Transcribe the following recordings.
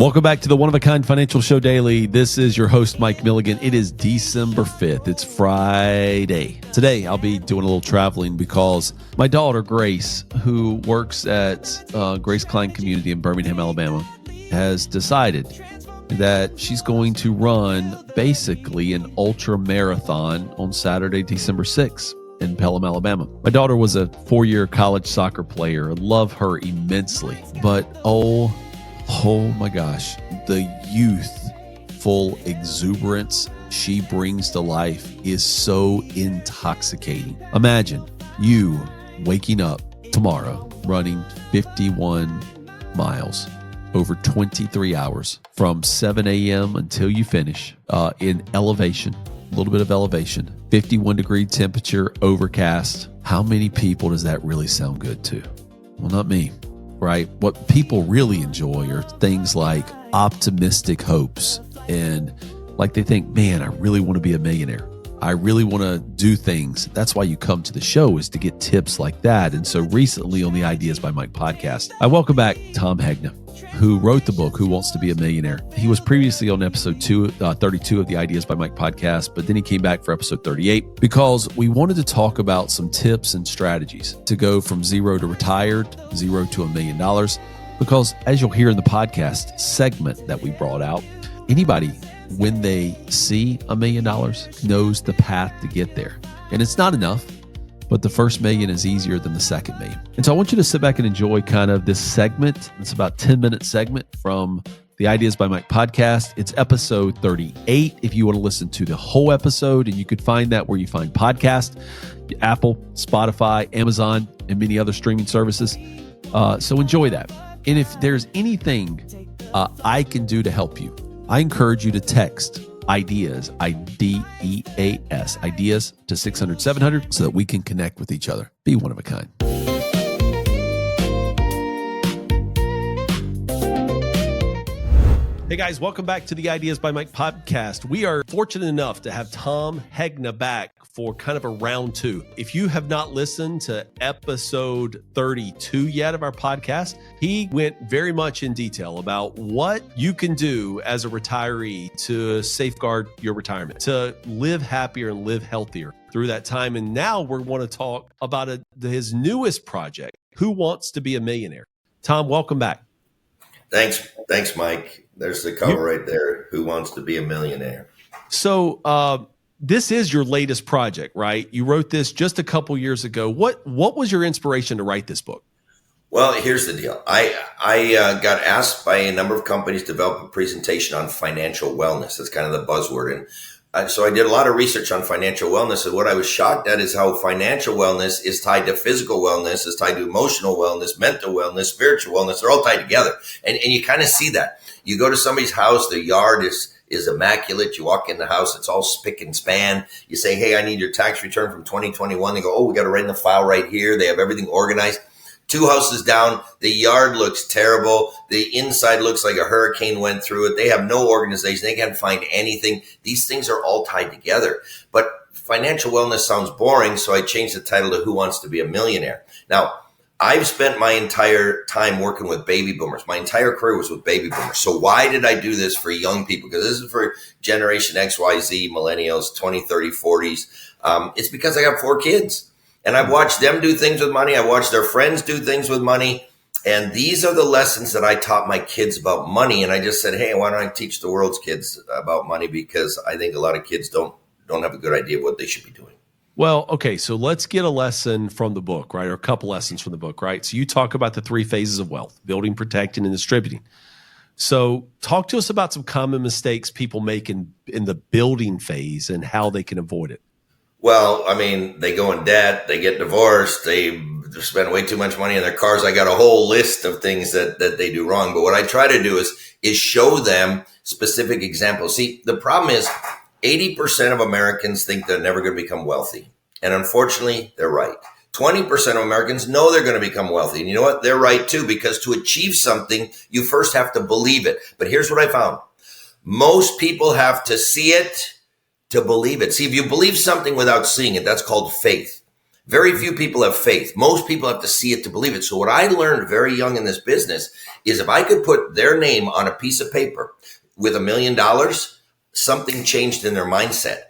Welcome back to the One of a Kind Financial Show Daily. This is your host, Mike Milligan. It is December 5th. It's Friday. Today, I'll be doing a little traveling because my daughter, Grace, who works at Grace Klein Community in Birmingham, Alabama, has decided that she's going to run basically an ultra marathon on Saturday, December 6th in Pelham, Alabama. My daughter was a 4-year college soccer player. I love her immensely, but oh my gosh, the youthful exuberance she brings to life is so intoxicating. Imagine you waking up tomorrow running 51 miles over 23 hours from 7 a.m. until you finish in elevation, a little bit of elevation, 51 degree temperature, overcast. How many people does that really sound good to? Well, not me. Right? What people really enjoy are things like optimistic hopes and like they think, man, I really want to be a millionaire. I really want to do things. That's why you come to the show, is to get tips like that. And so recently on the Ideas by Mike podcast, I welcome back Tom Hegna, who wrote the book, Who Wants to Be a Millionaire? He was previously on episode 32 of the Ideas by Mike podcast, but then he came back for episode 38 because we wanted to talk about some tips and strategies to go from zero to retired, zero to $1 million. Because as you'll hear in the podcast segment that we brought out, anybody, when they see $1 million, knows the path to get there. And it's not enough, but the first million is easier than the second million. And so I want you to sit back and enjoy kind of this segment. It's about a 10-minute segment from the Ideas by Mike podcast. It's episode 38 if you want to listen to the whole episode, and you could find that where you find podcasts, Apple, Spotify, Amazon, and many other streaming services. So enjoy that. And if there's anything I can do to help you, I encourage you to text ideas, IDEAS, ideas to 600-700 so that we can connect with each other. Be one of a kind. Hey guys, welcome back to the Ideas by Mike podcast. We are fortunate enough to have Tom Hegna back for kind of a round two. If you have not listened to episode 32 yet of our podcast, he went very much in detail about what you can do as a retiree to safeguard your retirement, to live happier and live healthier through that time. And now we want to talk about his newest project, Who Wants to Be a Millionaire? Tom, welcome back. Thanks, Mike. There's the cover right there. Who Wants to Be a Millionaire? So this is your latest project, right? You wrote this just a couple years ago. What was your inspiration to write this book? Well, here's the deal. I got asked by a number of companies to develop a presentation on financial wellness. That's kind of the buzzword. And so I did a lot of research on financial wellness. And what I was shocked at is how financial wellness is tied to physical wellness, is tied to emotional wellness, mental wellness, spiritual wellness. They're all tied together. And you kind of see that. You go to somebody's house, their yard is immaculate. You walk in the house, it's all spick and span. You say, hey, I need your tax return from 2021. They go, oh, we got to write in the file right here. They have everything organized. 2 houses down, the yard looks terrible. The inside looks like a hurricane went through it. They have no organization. They can't find anything. These things are all tied together. But financial wellness sounds boring, so I changed the title to Who Wants to Be a Millionaire? Now, I've spent my entire time working with baby boomers. My entire career was with baby boomers. So why did I do this for young people? Because this is for Generation X, Y, Z, millennials, 20, 30, 40s. It's because I got 4 kids. And I've watched them do things with money. I watched their friends do things with money. And these are the lessons that I taught my kids about money. And I just said, hey, why don't I teach the world's kids about money? Because I think a lot of kids don't have a good idea of what they should be doing. Well, okay, so let's get a lesson from the book, right? Or a couple lessons from the book, right? So you talk about the 3 phases of wealth: building, protecting, and distributing. So talk to us about some common mistakes people make in the building phase and how they can avoid it. Well, I mean, they go in debt, they get divorced, they spend way too much money on their cars. I got a whole list of things that they do wrong. But what I try to do is show them specific examples. See, the problem is 80% of Americans think they're never going to become wealthy. And unfortunately, they're right. 20% of Americans know they're going to become wealthy. And you know what? They're right too, because to achieve something, you first have to believe it. But here's what I found. Most people have to see it to believe it. See, if you believe something without seeing it, that's called faith. Very few people have faith. Most people have to see it to believe it. So what I learned very young in this business is if I could put their name on a piece of paper with $1 million, something changed in their mindset.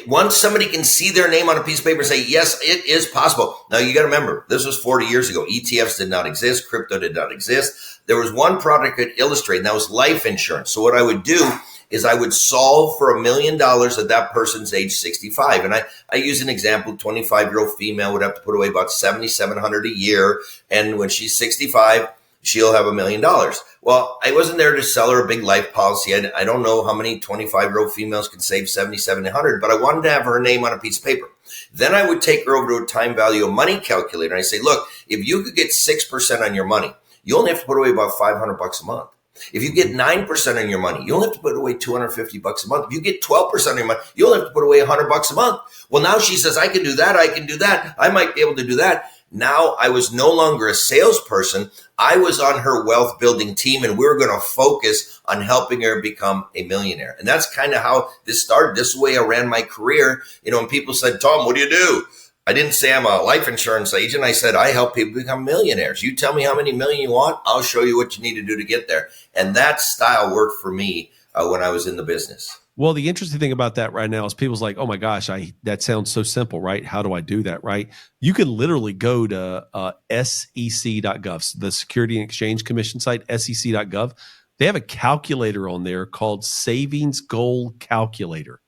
Once somebody can see their name on a piece of paper and say, yes, it is possible. Now you got to remember, this was 40 years ago. ETFs did not exist. Crypto did not exist. There was one product that could illustrate, and that was life insurance. So what I would do is I would solve for $1 million at that person's age 65. And I use an example, 25-year-old female would have to put away about $7,700 a year. And when she's 65, she'll have $1 million. Well, I wasn't there to sell her a big life policy. I don't know how many 25-year-old females can save $7,700, but I wanted to have her name on a piece of paper. Then I would take her over to a time value of money calculator. And I say, look, if you could get 6% on your money, you only have to put away about $500 a month. If you get 9% on your money, you only have to put away $250 a month. If you get 12% on your money, you only have to put away $100 a month. Well, now she says, I can do that. I can do that. I might be able to do that. Now I was no longer a salesperson. I was on her wealth building team, and we were going to focus on helping her become a millionaire. And that's kind of how this started. This way I ran my career. And people said, Tom, what do you do? I didn't say I'm a life insurance agent. I said, I help people become millionaires. You tell me how many million you want. I'll show you what you need to do to get there. And that style worked for me when I was in the business. Well, the interesting thing about that right now is people's like, oh my gosh, that sounds so simple, right? How do I do that, right? You can literally go to SEC.gov, the Security and Exchange Commission site, SEC.gov. They have a calculator on there called Savings Goal Calculator.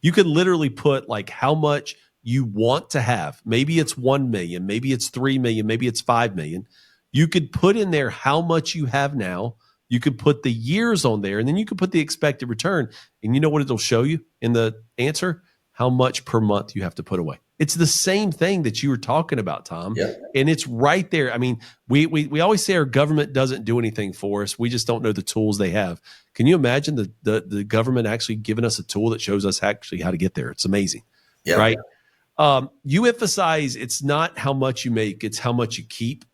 You can literally put like how much you want to have. Maybe it's 1 million, maybe it's 3 million, maybe it's 5 million. You could put in there how much you have now. You could put the years on there, and then you could put the expected return. And you know what it'll show you in the answer? How much per month you have to put away. It's the same thing that you were talking about, Tom. Yeah. And it's right there. I mean, we always say our government doesn't do anything for us. We just don't know the tools they have. Can you imagine the government actually giving us a tool that shows us actually how to get there? It's amazing, right? You emphasize it's not how much you make, it's how much you keep.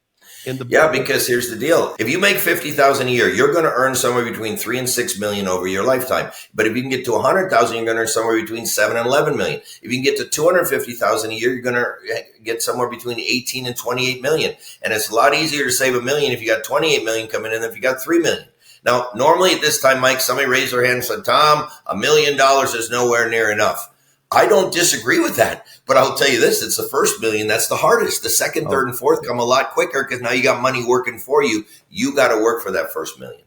Because here's the deal. If you make $50,000 a year, you're going to earn somewhere between 3 and 6 million over your lifetime. But if you can get to 100,000, you're going to earn somewhere between 7 and 11 million. If you can get to 250,000 a year, you're going to get somewhere between 18 and 28 million. And it's a lot easier to save $1 million if you got 28 million coming in than if you got 3 million. Now, normally at this time, Mike, somebody raised their hand and said, Tom, $1 million is nowhere near enough. I don't disagree with that, but I'll tell you this, it's the first million that's the hardest. The second, third, and fourth come a lot quicker because now you got money working for you. You got to work for that first million.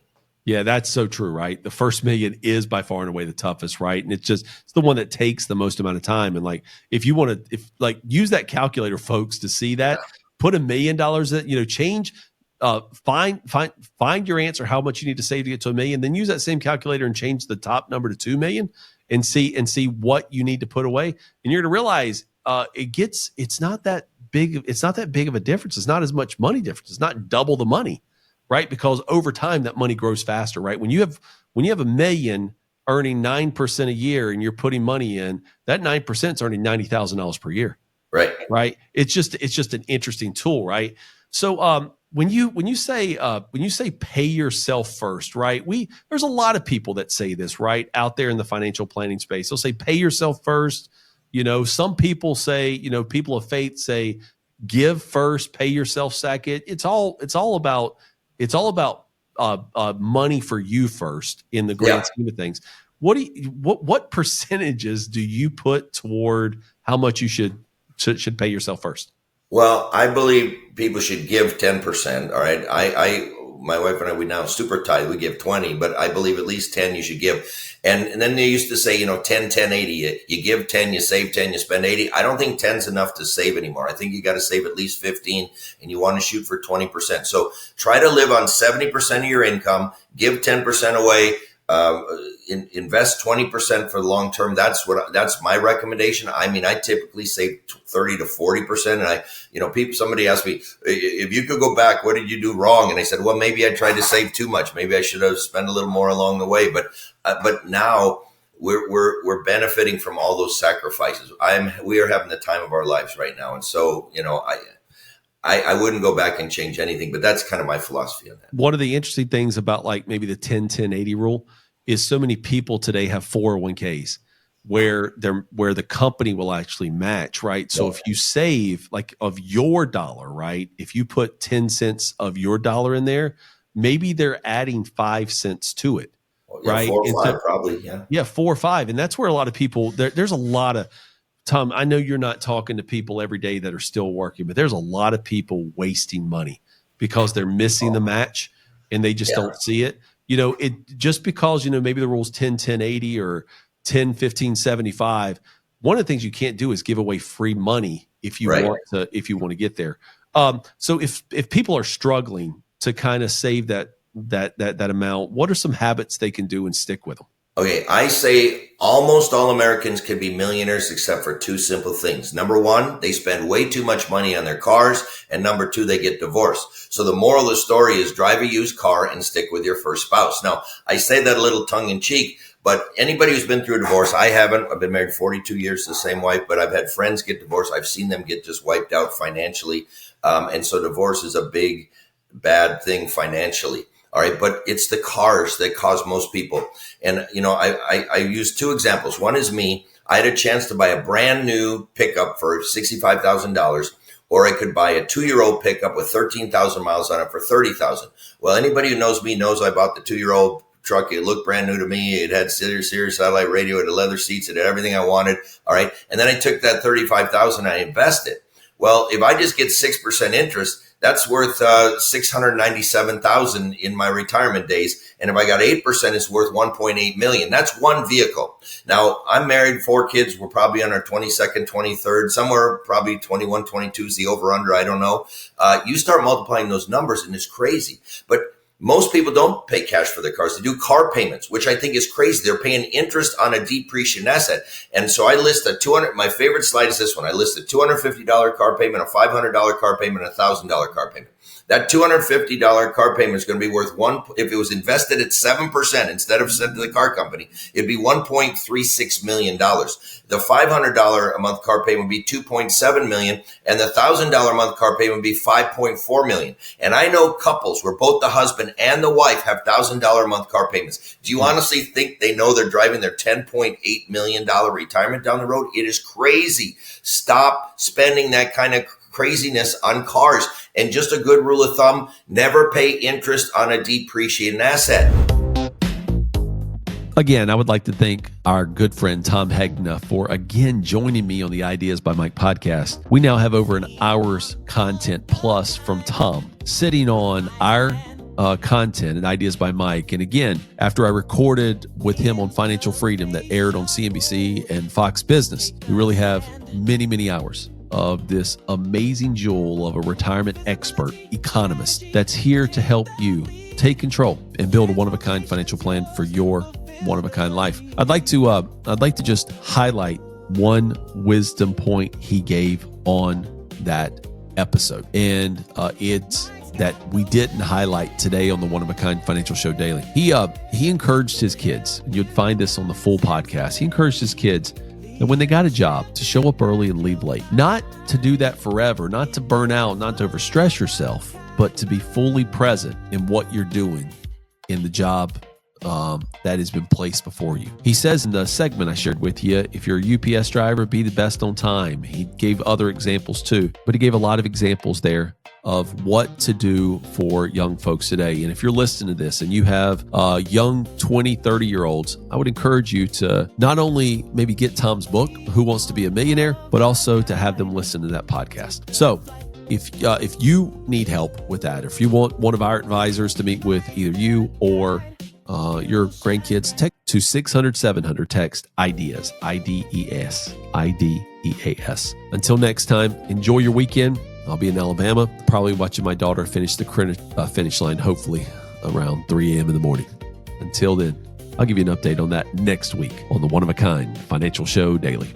Yeah, that's so true, right? The first million is by far and away the toughest, right? And it's the one that takes the most amount of time. And like, if you want to, use that calculator, folks, to see that, put $1 million that, change, find your answer, how much you need to save to get to $1 million, then use that same calculator and change the top number to 2 million. And see what you need to put away, and you're going to realize it's not that big. It's not that big of a difference. It's not as much money difference. It's not double the money, right? Because over time that money grows faster, right? When you have $1 million earning 9% a year, and you're putting money in, that 9% is earning $90,000 per year, right? It's just an interesting tool, right? So when you say pay yourself first, right? There's a lot of people that say this, right, out there in the financial planning space. They'll say pay yourself first. Some people say, people of faith say give first, pay yourself second. It's all about money for you first in the grand scheme of things. What percentages do you put toward how much you should pay yourself first? Well, I believe people should give 10%. All right. My wife and I, we now super tight. We give 20, but I believe at least 10 you should give. And then they used to say, 10, 10, 80. You give 10, you save 10, you spend 80. I don't think 10's enough to save anymore. I think you got to save at least 15, and you want to shoot for 20%. So try to live on 70% of your income, give 10% away. Invest 20% for the long term. That's my recommendation. I mean, I typically save 30 to 40%. And somebody asked me, if you could go back, what did you do wrong? And I said, well, maybe I tried to save too much. Maybe I should have spent a little more along the way. But now we're benefiting from all those sacrifices. We are having the time of our lives right now. And so, I wouldn't go back and change anything, but that's kind of my philosophy on that. One of the interesting things about maybe the 10-10-80 rule is so many people today have 401ks. where the company will actually match, right? So if you save like of your dollar, right? If you put 10 cents of your dollar in there, maybe they're adding 5 cents to it, right? 4 or 5 probably, Yeah, 4 or 5. And that's where a lot of people, there's a lot of, Tom, I know you're not talking to people every day that are still working, but there's a lot of people wasting money because they're missing the match and they just don't see it. It just because, maybe the rule's 10, 10, 80 or 10, 15, 75. One of the things you can't do is give away free money if you want to get there. So if people are struggling to kind of save that amount, what are some habits they can do and stick with them? Okay, I say almost all Americans can be millionaires except for 2 simple things. Number 1, they spend way too much money on their cars. And number 2, they get divorced. So the moral of the story is drive a used car and stick with your first spouse. Now, I say that a little tongue in cheek, but anybody who's been through a divorce, I haven't. I've been married 42 years to the same wife, but I've had friends get divorced. I've seen them get just wiped out financially. And so divorce is a big, bad thing financially. All right. But it's the cars that cause most people. And, I use 2 examples. One is me. I had a chance to buy a brand new pickup for $65,000, or I could buy a 2-year-old pickup with 13,000 miles on it for $30,000. Well, anybody who knows me knows I bought the 2-year-old truck. It looked brand new to me. It had Sirius satellite radio. It had leather seats. It had everything I wanted. All right. And then I took that $35,000 I invested. Well, if I just get 6% interest, that's worth $697,000 in my retirement days. And if I got 8%, it's worth $1.8 million. That's one vehicle. Now, I'm married, 4 kids. We're probably on our 22nd, 23rd, somewhere probably 21, 22 is the over-under. I don't know. You start multiplying those numbers and it's crazy. But most people don't pay cash for their cars. They do car payments, which I think is crazy. They're paying interest on a depreciating asset. And so I list my favorite slide is this one. I list a $250 car payment, a $500 car payment, a $1,000 car payment. That $250 car payment is going to be worth if it was invested at 7% instead of sent to the car company, it'd be $1.36 million. The $500 a month car payment would be $2.7 million, and the $1,000 a month car payment would be $5.4 million. And I know couples where both the husband and the wife have $1,000 a month car payments. Do you honestly think they know they're driving their $10.8 million retirement down the road? It is crazy. Stop spending that kind of craziness on cars. And just a good rule of thumb, never pay interest on a depreciating asset. Again, I would like to thank our good friend Tom Hegna for again joining me on the Ideas by Mike podcast. We now have over an hour's content plus from Tom sitting on our content and Ideas by Mike. And again, after I recorded with him on Financial Freedom that aired on CNBC and Fox Business, we really have many, many hours of this amazing jewel of a retirement expert economist that's here to help you take control and build a one-of-a-kind financial plan for your one-of-a-kind life. I'd like to just highlight one wisdom point he gave on that episode, and it's that we didn't highlight today on the One of a Kind Financial Show Daily. He encouraged his kids, and you'd find this on the full podcast. He encouraged his kids that when they got a job to show up early and leave late, not to do that forever, not to burn out, not to overstress yourself, but to be fully present in what you're doing in the job that has been placed before you. He says in the segment I shared with you, if you're a UPS driver, be the best on time. He gave other examples too, but he gave a lot of examples there of what to do for young folks today. And if you're listening to this and you have young 20, 30-year-olds, I would encourage you to not only maybe get Tom's book, Who Wants to Be a Millionaire, but also to have them listen to that podcast. So if you need help with that, or if you want one of our advisors to meet with either you or your grandkids, text to 600-700, text IDEAS, IDEAS, IDEAS. Until next time, enjoy your weekend. I'll be in Alabama, probably watching my daughter finish the finish line, hopefully around 3 a.m. in the morning. Until then, I'll give you an update on that next week on the One of a Kind Financial Show Daily.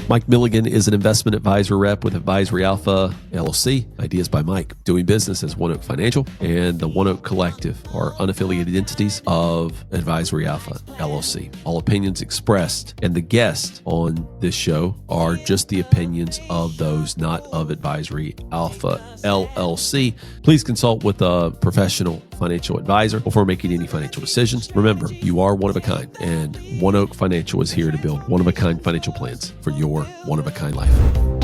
Mike Milligan is an investment advisor rep with Advisory Alpha, LLC. Ideas by Mike, doing business as One Oak Financial and the One Oak Collective are unaffiliated entities of Advisory Alpha, LLC. All opinions expressed and the guests on this show are just the opinions of those, not of Advisory Alpha, LLC. Please consult with a professional financial advisor before making any financial decisions. Remember, you are one of a kind, and One Oak Financial is here to build one-of-a-kind financial plans for your one-of-a-kind life.